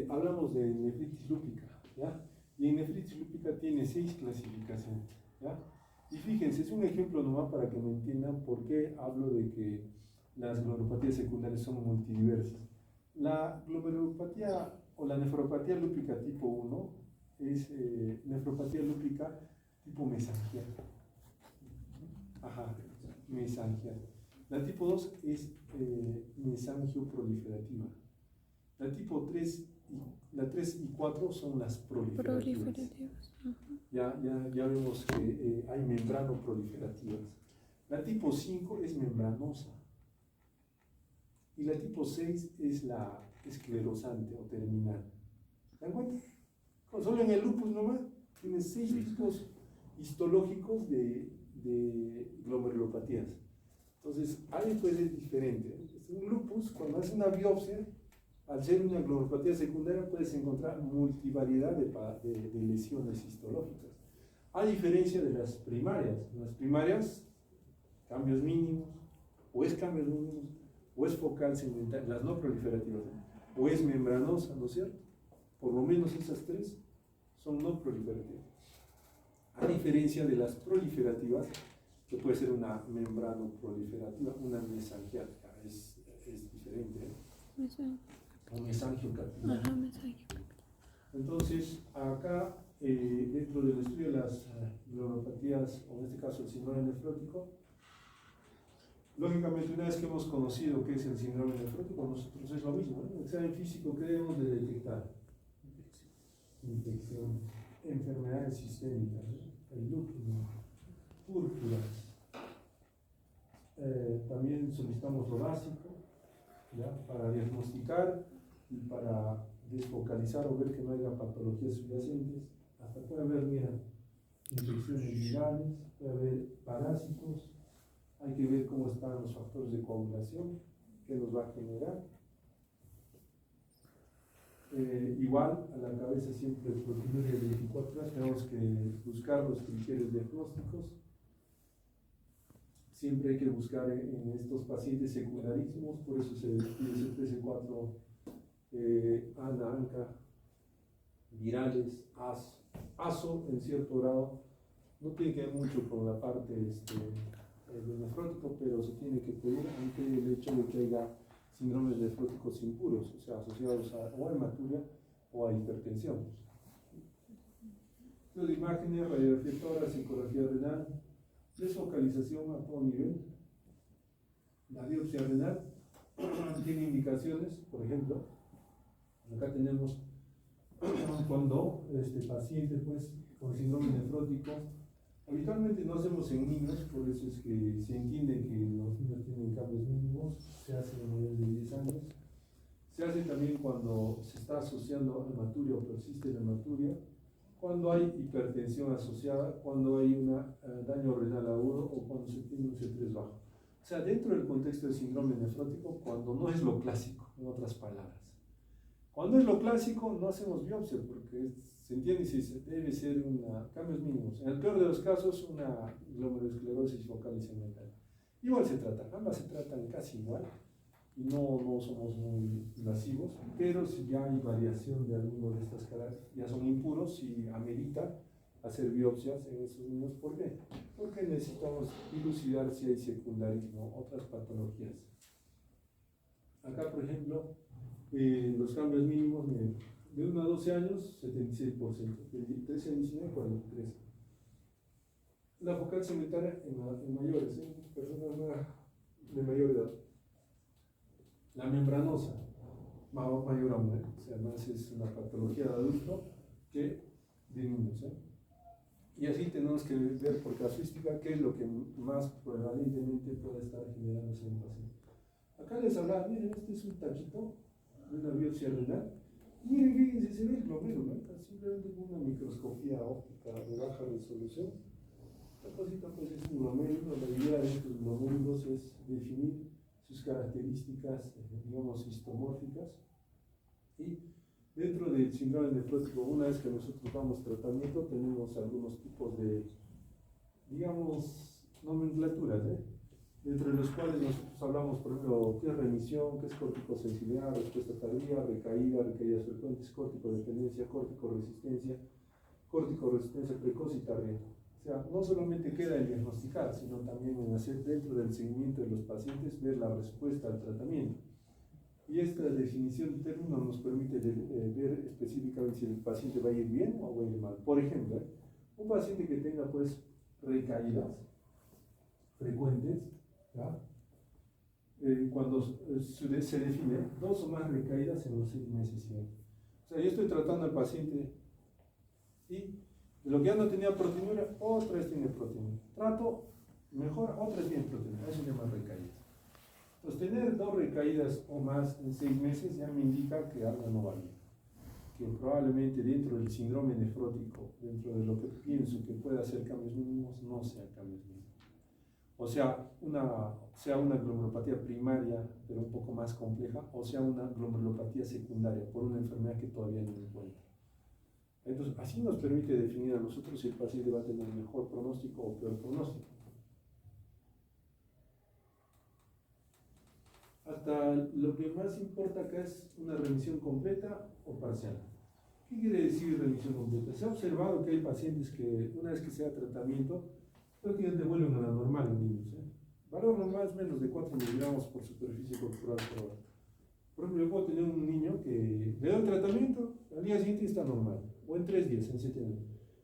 Hablamos de nefritis lúpica, ¿ya? Y en nefritis lúpica tiene 6 clasificaciones, ¿ya? Y fíjense, es un ejemplo nomás para que me entiendan por qué hablo de que las glomerulopatías secundarias son multidiversas. La glomerulopatía o la nefropatía lúpica tipo 1 es nefropatía lúpica tipo mesangial. Ajá, mesangial. La tipo 2 es mesangioproliferativa. La tipo 3 y 4 son las proliferativas. Ya vemos que hay membranoproliferativas. La tipo 5 es membranosa. Y la tipo 6 es la esclerosante o terminal. ¿Se dan cuenta? Solo en el lupus nomás tiene 6 tipos histológicos de glomerulopatías. Entonces, ahí puede ser diferente. Un lupus, cuando hace una biopsia, al ser una glomerulopatía secundaria, puedes encontrar multivariedad de lesiones histológicas. A diferencia de las primarias, cambios mínimos, o es cambios mínimos, o es focal segmental, las no proliferativas, o es membranosa, ¿no es cierto? Por lo menos esas tres son no proliferativas. A diferencia de las proliferativas, que puede ser una membrano proliferativa, una mesangiática, es diferente, ¿eh? O mesangiocapilar. Ajá, mesangio. Entonces, acá, dentro del estudio de las glomerulopatías, o en este caso el síndrome nefrótico, lógicamente, una vez que hemos conocido qué es el síndrome nefrótico, nosotros es lo mismo, ¿no? El examen físico que debemos de detectar: infección, enfermedades sistémicas, ¿no? El lupus, púrpuras. También solicitamos lo básico, ¿ya? Para diagnosticar y para desfocalizar o ver que no haya patologías subyacentes. Hasta puede haber, mira, infecciones virales, puede haber parásitos. Hay que ver cómo están los factores de coagulación, qué nos va a generar. Igual, a la cabeza siempre proteinuria de 24 horas, tenemos que buscar los criterios diagnósticos. Siempre hay que buscar en estos pacientes secundarísimos, por eso se pide C3C4, ANA, ANCA, virales, ASO en cierto grado. No tiene que ver mucho con la parte del nefrótico, pero se tiene que pedir ante el hecho de que haya síndromes nefróticos impuros, o sea, asociados o a hematuria o a hipertensión. Entonces, imágenes, radiografía tórax, ecografía renal, desfocalización a todo nivel. La biopsia renal tiene indicaciones, por ejemplo, acá tenemos cuando paciente pues, con síndrome nefrótico, habitualmente no hacemos en niños, por eso es que se entiende que los niños tienen cambios mínimos, se hace en mayores de 10 años. Se hace también cuando se está asociando a hematuria o persiste la hematuria, cuando hay hipertensión asociada, cuando hay un daño renal agudo o cuando se tiene un C3 bajo. O sea, dentro del contexto del síndrome nefrótico, cuando no es lo clásico, en otras palabras. Cuando es lo clásico, no hacemos biopsia, porque se entiende si debe ser cambios mínimos. En el peor de los casos, una glomerulosclerosis focal y segmental. Igual se tratan, ambas se tratan casi igual, y no somos muy invasivos, pero si ya hay variación de alguno de estas caras, ya son impuros y amerita hacer biopsias en esos niños. ¿Por qué? Porque necesitamos dilucidar si hay secundarismo, otras patologías. Acá, por ejemplo, los cambios mínimos, miren, de 1 a 12 años, 76%, de 13 a 19, 43%. La focal segmentaria en mayores, personas de mayor edad. La membranosa, mayor aún, o sea, más es una patología de adulto que de niños. Y así tenemos que ver por casuística qué es lo que más prevalentemente puede estar generándose en el paciente. Acá les hablaba, miren, este es un taquito de una biopsia renal. Miren, fíjense, se ve el glomérulo, simplemente con una microscopía óptica de baja resolución. Esta cosita pues es un glomérulo. La idea de estos glomérulos es definir sus características, digamos, histomórficas. Y dentro del síndrome nefrótico, una vez que nosotros damos tratamiento, tenemos algunos tipos de, digamos, nomenclaturas, entre los cuales nosotros hablamos, por ejemplo, qué es remisión, qué es corticosensibilidad, respuesta tardía, recaídas frecuentes, corticodependencia, corticoresistencia precoz y tardía. O sea, no solamente queda en diagnosticar, sino también en hacer dentro del seguimiento de los pacientes, ver la respuesta al tratamiento. Y esta definición de términos nos permite ver específicamente si el paciente va a ir bien o va a ir mal. Por ejemplo, un paciente que tenga pues recaídas frecuentes, ¿ya? Cuando se define 2 o más recaídas en los 6 meses siguientes. O sea, yo estoy tratando al paciente y de lo que ya no tenía proteinuria, otra vez tiene proteinuria. Trato mejor, otra vez tiene proteinuria. Eso se llama recaídas. Entonces, tener 2 recaídas o más en 6 meses ya me indica que algo no va bien. Que probablemente dentro del síndrome nefrótico, dentro de lo que pienso que puede hacer cambios mínimos, no sea cambios mínimos. sea una glomerulopatía primaria, pero un poco más compleja, o sea una glomerulopatía secundaria por una enfermedad que todavía no encuentra. Entonces, así nos permite definir a nosotros si el paciente va a tener mejor pronóstico o peor pronóstico. Hasta lo que más importa acá es una remisión completa o parcial. ¿Qué quiere decir remisión completa? Se ha observado que hay pacientes que una vez que se da tratamiento, prácticamente vuelven a la normal en niños. Valor normal es menos de 4 miligramos por superficie corporal por hora. Por ejemplo, yo puedo tener un niño que le da el tratamiento, al día siguiente está normal, o en 3 días, en 7 días.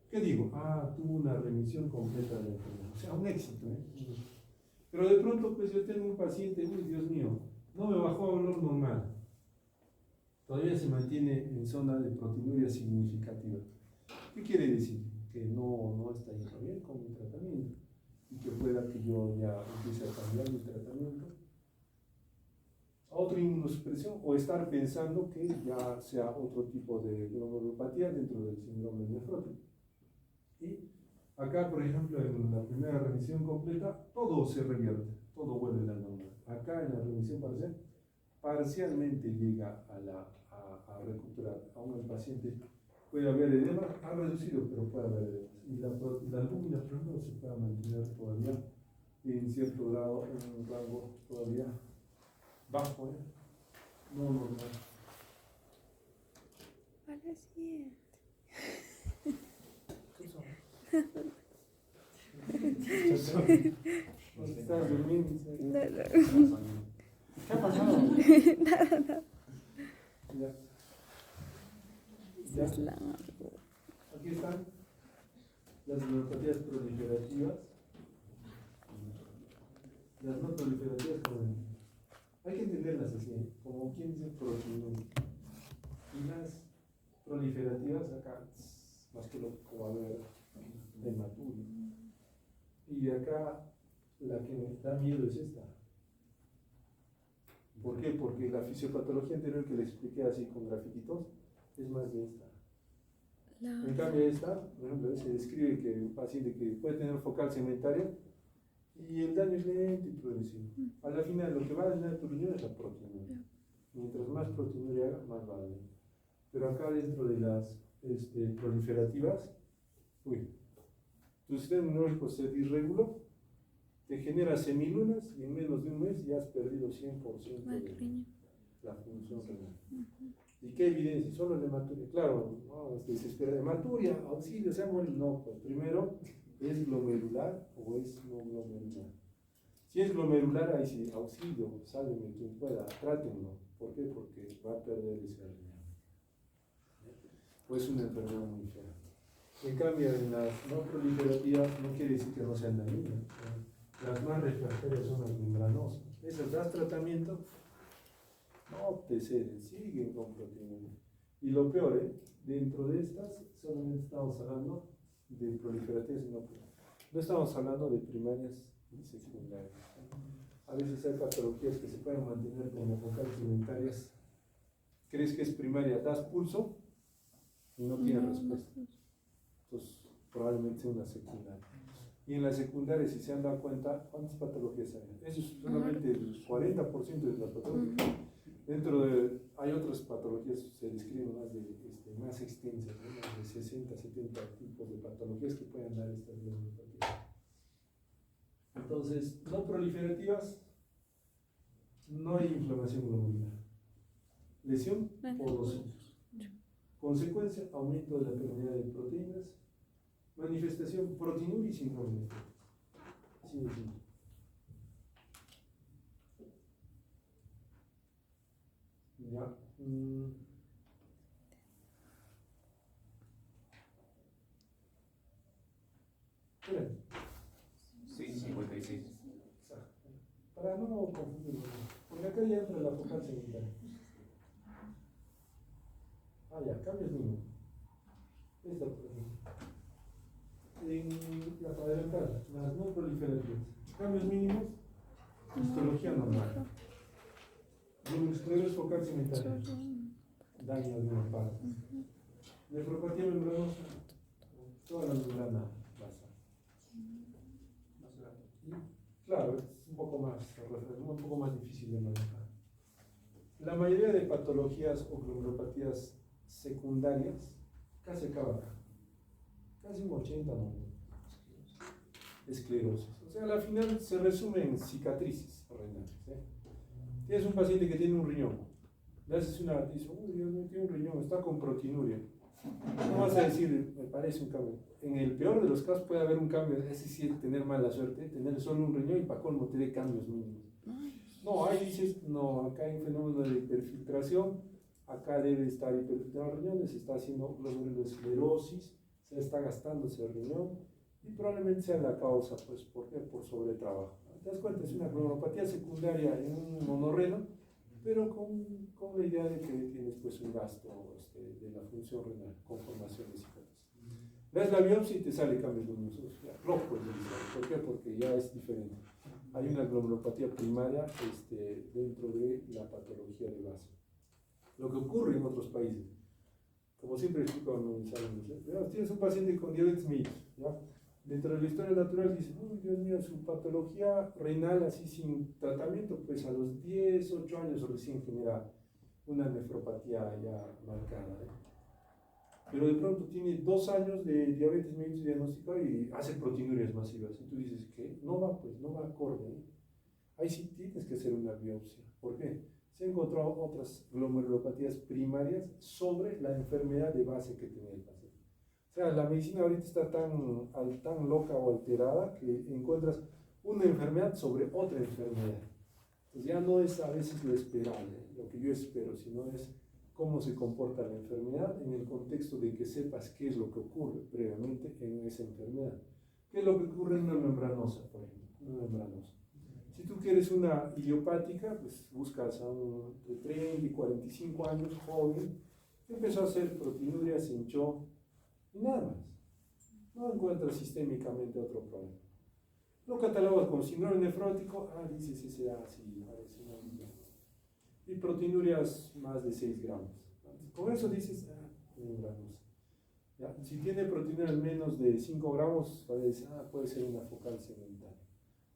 ¿Qué digo? Tuvo una remisión completa de la enfermedad. O sea, un éxito. Pero de pronto, pues yo tengo un paciente, uy, Dios mío, no me bajó a valor normal. Todavía se mantiene en zona de proteinuria significativa. ¿Qué quiere decir? Que no está yendo bien con mi tratamiento y que pueda que yo ya empiece a cambiar mi tratamiento a otra inmunosupresión o estar pensando que ya sea otro tipo de glomerulopatía dentro del síndrome nefrótico. Y acá, por ejemplo, en la primera remisión completa, todo se revierte, todo vuelve a la normal. Acá en la remisión parcial, parcialmente llega a recuperar. Aún el paciente puede haber edema, ha reducido, pero puede haber edema. Y la albúmina, por ejemplo, se puede mantener todavía en cierto grado, en un rango todavía bajo, no normal. A la siguiente. ¿Estás durmiendo? No. ¿Qué ha pasado? Nada. Ya. Eso es largo. Aquí están las neuropatías proliferativas. Las no proliferativas, hay que entenderlas así, como quien dice proteinuria. Y las proliferativas acá, más que lo que va a haber de Maturi. Y acá la que me da miedo es esta. ¿Por qué? Porque la fisiopatología anterior que le expliqué así con grafiquitos es más de esta. En cambio esta, por ejemplo, se describe que un paciente que puede tener focal segmentaria y el daño es lento y progresivo. A la final lo que va a dañar tu riñón es la proteinuria. Mientras más proteinuria haga, más va a dañar. Pero acá dentro de las proliferativas, tu sistema inmunológico se disreguló, te genera semilunas y en menos de un mes ya has perdido 100% de la función renal. ¿Y qué evidencia? Solo la hematuria. Claro, no, se espera hematuria, auxilio, se muere. No, pues primero, ¿es glomerular o es no glomerular? Si es glomerular, ahí sí, auxilio, sálveme quien pueda, trátenlo. ¿Por qué? Porque va a perder ese riñón. O es una enfermedad muy fea. En cambio, en las no proliferativas no quiere decir que no sean dañinas. Las más refractarias son las membranosas. Esas das tratamiento, no te ceden, siguen con proteinuria. Y lo peor, dentro de estas solamente estamos hablando de proliferativas y no estamos hablando de primarias y secundarias. A veces hay patologías que se pueden mantener como focales segmentarias. ¿Crees que es primaria? Das pulso y no tiene respuesta. Entonces, probablemente sea una secundaria. Y en la secundaria, si se han dado cuenta, ¿cuántas patologías hay? Eso es solamente el 40% de las patologías. Hay otras patologías, se describen más extensas, ¿no? Más de 60, 70 tipos de patologías que pueden dar estas glomerulopatía. Entonces, no proliferativas, no hay inflamación glomerular. Lesión podosis. Consecuencia, aumento de la permeabilidad de proteínas. Manifestación, proteinuria y síndrome nefrótico. Así de simple. Ya. Esperen. Sí, 56. Exacto. Para no confundirlo, porque acá ya entra la focal segmentaria. Ya, cambios mínimos. Esta, por ejemplo. Para adelantar, las no proliferativas. Cambios mínimos, histología normal. Glomerulosclerosis focal segmentaria. Daño de una parte. Nefropatía membranosa. Toda la membrana basal. Claro, es un poco más difícil de manejar. La mayoría de patologías o glomerulopatías secundarias casi acaba acá. Casi un 80-90%. Esclerosis. O sea, al final se resume en cicatrices renales. Tienes un paciente que tiene un riñón. Le haces una, dice, uy, Dios mío, tiene un riñón, está con proteinuria. No vas a decir, me parece un cambio. En el peor de los casos puede haber un cambio, es decir, tener mala suerte, tener solo un riñón y para colmo te dé cambios mínimos. No, ahí dices, no, acá hay un fenómeno de hiperfiltración, acá debe estar hiperfiltrado el riñón, se está haciendo glomerulosclerosis, se está gastando ese riñón y probablemente sea la causa, pues, ¿por qué? Por sobretrabajo. ¿Te das cuenta? Es una glomerulopatía secundaria en un monorreno, pero con la idea de que tienes pues un gasto de la función renal con formación de cicatrices. Ves la biopsia y te sale cambios luminosos, rojo el visual. ¿Por qué? Porque ya es diferente. Hay una glomerulopatía primaria dentro de la patología de base. Lo que ocurre en otros países, como siempre explico a mis alumnos, tienes un paciente con diabetes mellitus, ¿ya? Dentro de la historia natural dice, uy, Dios mío, su patología renal así sin tratamiento, pues a los 10, 8 años recién genera una nefropatía ya marcada. Pero de pronto tiene 2 años de diabetes mellitus diagnosticado y hace proteinurias masivas. Y tú dices, ¿qué? No va, pues, no va acorde. Ahí sí tienes que hacer una biopsia. ¿Por qué? Se han encontrado otras glomerulopatías primarias sobre la enfermedad de base que tenía el paciente. O sea, la medicina ahorita está tan loca o alterada que encuentras una enfermedad sobre otra enfermedad. Entonces ya no es a veces lo esperable, lo que yo espero, sino es cómo se comporta la enfermedad en el contexto de que sepas qué es lo que ocurre previamente en esa enfermedad. ¿Qué es lo que ocurre en una membranosa, por ejemplo? Una membranosa. Si tú quieres una idiopática, pues buscas a un de 30 y 45 años, joven, que empezó a hacer proteinuria, se hinchó, y nada más. No encuentras sistémicamente otro problema. Lo catalogas como síndrome nefrótico, dices ese, sí, parece una vida. Y proteinurias más de 6 gramos. Con eso dices, membranosa. ¿Ya? Si tiene proteinurias menos de 5 gramos, puede ser una focal segmentaria.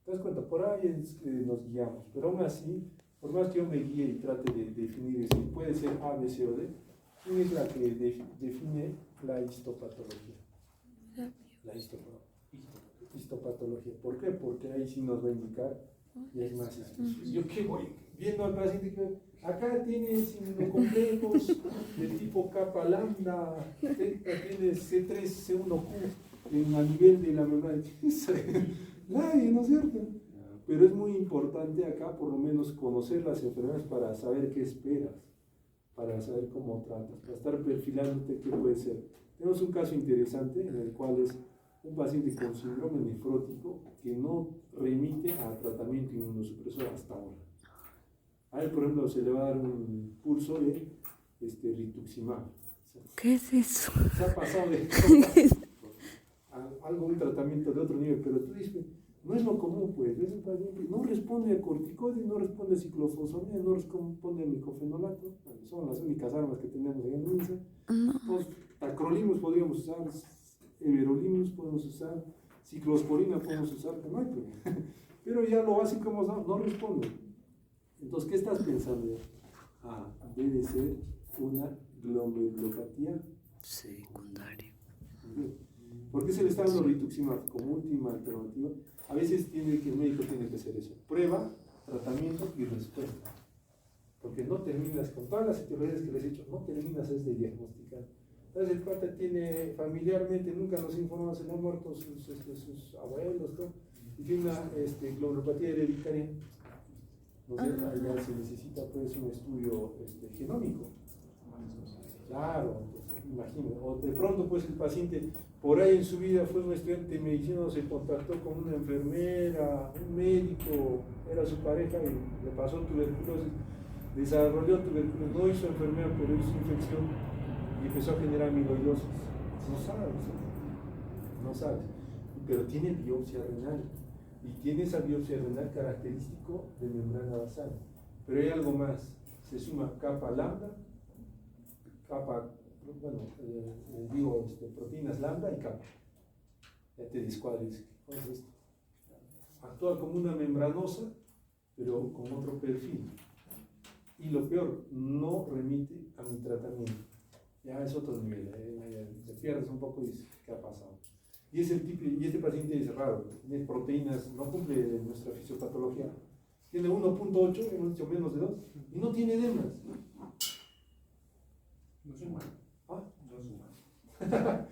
¿Te das cuenta? Por ahí es que nos guiamos. Pero aún así, por más que yo me guíe y trate de definir si puede ser A, B, C o D, ¿quién es la que define la histopatología? La histopatología. ¿Por qué? Porque ahí sí nos va a indicar y es más específico. Yo que voy viendo al paciente que acá tienes inmunocomplejos de tipo kappa lambda, tienes C3, C1Q a nivel de la membrana. Nadie, ¿no es cierto? Pero es muy importante acá por lo menos conocer las enfermedades para saber qué esperas, para saber cómo tratas, para estar perfilándote qué puede ser. Tenemos un caso interesante en el cual es un paciente con síndrome nefrótico que no remite a tratamiento inmunosupresor hasta ahora. A él, por ejemplo, se le va a dar un curso de rituximab. ¿Qué es eso? Se ha pasado de un tratamiento de otro nivel, pero tú dices, no es lo común, pues, es un paciente, no responde a corticoides, no responde a ciclofosfamida, no responde a micofenolato, son las únicas armas que tenemos en el MINSA. Pues, tacrolimus podríamos usar, everolimus podemos usar, ciclosporina podemos usar, no hay problema. Pero ya lo básico no responde. Entonces, ¿qué estás pensando? Debe ser una glomerulopatía secundaria. ¿Por qué se le está dando rituximab como última alternativa? A veces el médico tiene que hacer eso. Prueba, tratamiento y respuesta. Porque no terminas, con todas las etiologías que les he dicho, no terminas de diagnosticar. Entonces el pata tiene familiarmente, nunca nos informa, se le han muerto sus abuelos, ¿no? Y tiene una glomerulopatía hereditaria. ¿No sé? Ya se necesita pues un estudio genómico. Claro, pues, imagínate. O de pronto pues el paciente por ahí en su vida fue un estudiante de medicina, se contactó con una enfermera, un médico, era su pareja y le pasó tuberculosis, desarrolló tuberculosis, no hizo enfermedad pero hizo infección y empezó a generar amiloidosis. No sabes, pero tiene biopsia renal y tiene esa biopsia renal característico de membrana basal. Pero hay algo más, se suma kappa lambda, proteínas lambda y kappa. Ya te descuadres, ¿qué es esto? actúa como una membranosa, pero con otro perfil. Y lo peor, no remite a mi tratamiento. Ya es otro nivel, te pierdes un poco y dices, ¿qué ha pasado? Y este paciente es raro, tiene proteínas, no cumple nuestra fisiopatología. Tiene 1.8, hemos dicho menos de 2, y no tiene edemas. No es humano. ¿Ah? No es humano.